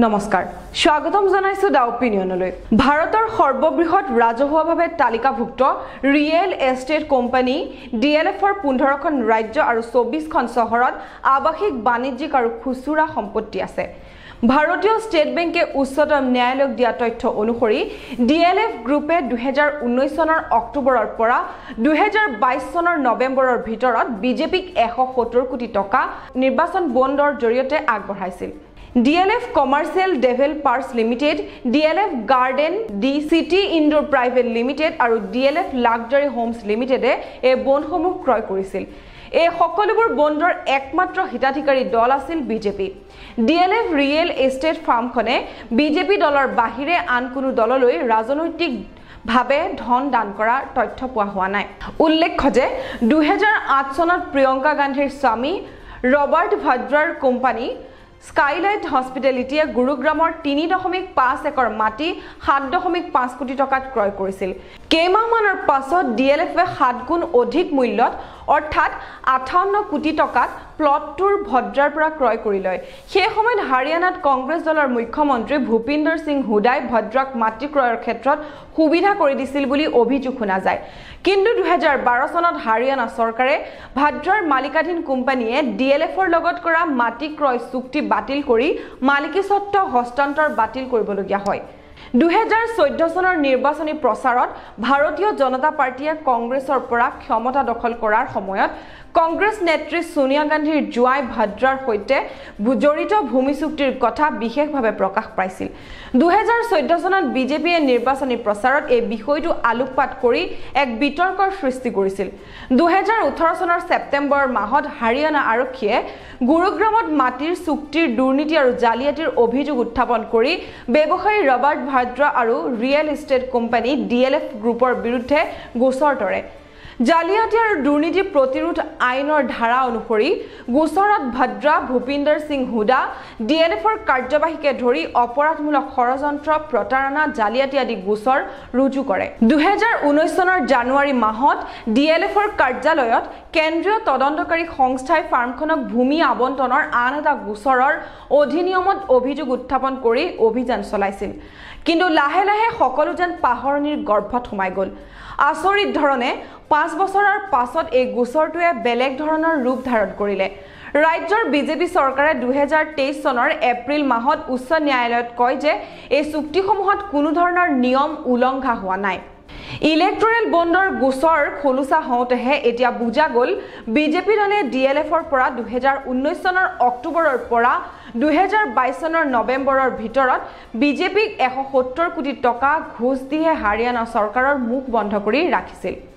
নমস্কাৰ স্বাগতম জনাইছো দা অপিনিয়নলৈ ভাৰতৰ সৰ্ববৃহৎ ৰাজহুৱাভাৱে তালিকাভুক্ত ৰিয়েল এষ্টেট কোম্পানী ডিএলএফৰ 15খন ৰাজ্য আৰু 24খন চহৰত আৱাসিক বাণিজ্যিক আৰু খুচুৰা সম্পত্তি আছে ভাৰতীয় ষ্টেট বেংকে উচ্চতম ন্যায়ালয়ক দিয়া তথ্য অনুসৰি ডিএলএফ গ্ৰুপে 2019 চনৰ অক্টোবৰৰ পৰা 2022 চনৰ নৱেম্বৰৰ ভিতৰত বিজেপিক 170 কোটি টকা নিৰ্বাচন বণ্ডৰ জৰিয়তে আগবঢ়াইছিল DLF Commercial Developers Limited, DLF Garden, City Indoor Private Limited আৰু DLF Luxury Homes Limited এই বণ্ডসমূহ ক্ৰয় কৰিছিল এই সকলোবোৰ বণ্ডৰ একমাত্ৰ হিতাধিকাৰী দল আছিল বিজেপি DLF ৰিয়েল এষ্টেট ফাৰ্মখনে বিজেপি দলৰ বাহিৰে আন কোনো দললৈ ৰাজনৈতিক ভাবে ধন দান কৰা তথ্য পোৱা হোৱা নাই উল্লেখ্য যে 2008 চনত প্ৰিয়ংকা গান্ধীৰ স্বামী ৰবাৰ্ট ভাদ্ৰাৰ কোম্পানী স্কাইলাইট হস্পিটেলিটিয়ে গুৰুগ্ৰামৰ 3.5 একৰ মাটি 7.5 কোটি টকাত ক্ৰয় কৰিছিল কেইমাহমানৰ পাছত ডিএলএফে 7 গুণ অধিক মূল্যত অৰ্থাৎ 58 কোটি টকাত প্লটটোৰ ভদ্ৰাৰ পৰা ক্ৰয় কৰি লয় সেই সময়ত হাৰিয়ানাত কংগ্ৰেছ দলৰ মুখ্যমন্ত্ৰী ভূপিন্দৰ সিং হুডাই ভদ্ৰাক মাটি ক্ৰয়ৰ ক্ষেত্ৰত সুবিধা কৰি দিছিল বুলি অভিযোগ শুনা যায় কিন্তু 2012 চনত হাৰিয়ানা চৰকাৰে ভদ্ৰাৰ মালিকাধীন কোম্পানীয়ে ডিএলএফৰ লগত কৰা মাটি ক্ৰয় চুক্তি বাতিল কৰি মালিকী স্বত্ব হস্তান্তৰ বাতিল কৰিবলগীয়া হয় 2014 চনৰ নিৰ্বাচনী প্ৰচাৰত ভাৰতীয় জনতা পাৰ্টিয়ে কংগ্ৰেছৰ পৰা ক্ষমতা দখল কৰাৰ সময়ত কংগ্ৰেছ নেত্ৰী সোনিয়া গান্ধীৰ জুৱাই ভাদ্ৰাৰ সৈতে জড়িত ভূমি চুক্তিৰ কথা বিশেষভাৱে প্ৰকাশ পাইছিল 2014 চনত বিজেপিয়ে নিৰ্বাচনী প্ৰচাৰত এই বিষয়টো আলোকপাত কৰি এক বিতৰ্কৰ সৃষ্টি কৰিছিল 2018 চনৰ ছেপ্টেম্বৰ মাহত হাৰিয়ানা আৰক্ষীয়ে গুৰুগ্ৰামত মাটিৰ চুক্তিৰ দুৰ্নীতি আৰু জালিয়াতিৰ অভিযোগ উত্থাপন কৰি ব্যৱসায়ী ৰবাৰ্ট ভাদ্ৰা আৰু ৰিয়েল এষ্টেট কোম্পানী ডিএলএফ গ্ৰুপৰ বিৰুদ্ধে গোচৰ তৰে জালিয়াতি আৰু দুৰ্নীতি প্ৰতিৰোধ আইনৰ ধাৰা অনুসৰি গোচৰত ভাদ্ৰা ভূপিন্দৰ সিং হুডা ডিএলএফৰ কাৰ্যবাহীকে ধৰি অপৰাধমূলক ষড়যন্ত্ৰ প্ৰতাৰণা জালিয়াতি আদি গোচৰ ৰুজু কৰে 2019 চনৰ জানুৱাৰী মাহত ডিএলএফৰ কাৰ্যালয়ত কেন্দ্ৰীয় তদন্তকাৰী সংস্থাই ফাৰ্মখনক ভূমি আবণ্টনৰ আন এটা গোচৰৰ অধিনিয়মত অভিযোগ উত্থাপন কৰি অভিযান চলাইছিল কিন্তু লাহে লাহে সকলো যেন পাহৰণিৰ গৰ্ভত সোমাই গ'ল আচৰিত ধৰণে 5 বছৰৰ পাছত এই গোচৰটোৱে বেলেগ ধৰণৰ ৰূপ ধাৰণ কৰিলে ৰাজ্যৰ বিজেপি চৰকাৰে 2023 চনৰ এপ্ৰিল মাহত উচ্চ ন্যায়ালয়ত কয় যে এই চুক্তিসমূহত কোনো ধৰণৰ নিয়ম উলংঘা হোৱা নাই ইলেক্ট্ৰল বণ্ডৰ গোচৰ খোলুচা হওঁতেহে এতিয়া বুজা গ'ল বিজেপি দলে ডিএলএফৰ পৰা 2019 চনৰ অক্টোবৰৰ পৰা 2022 চনৰ নৱেম্বৰৰ ভিতৰত বিজেপিক 170 কোটি টকা ঘোষ দিয়ে হাৰিয়ানা চৰকাৰৰ মুখ বন্ধ কৰি ৰাখিছিল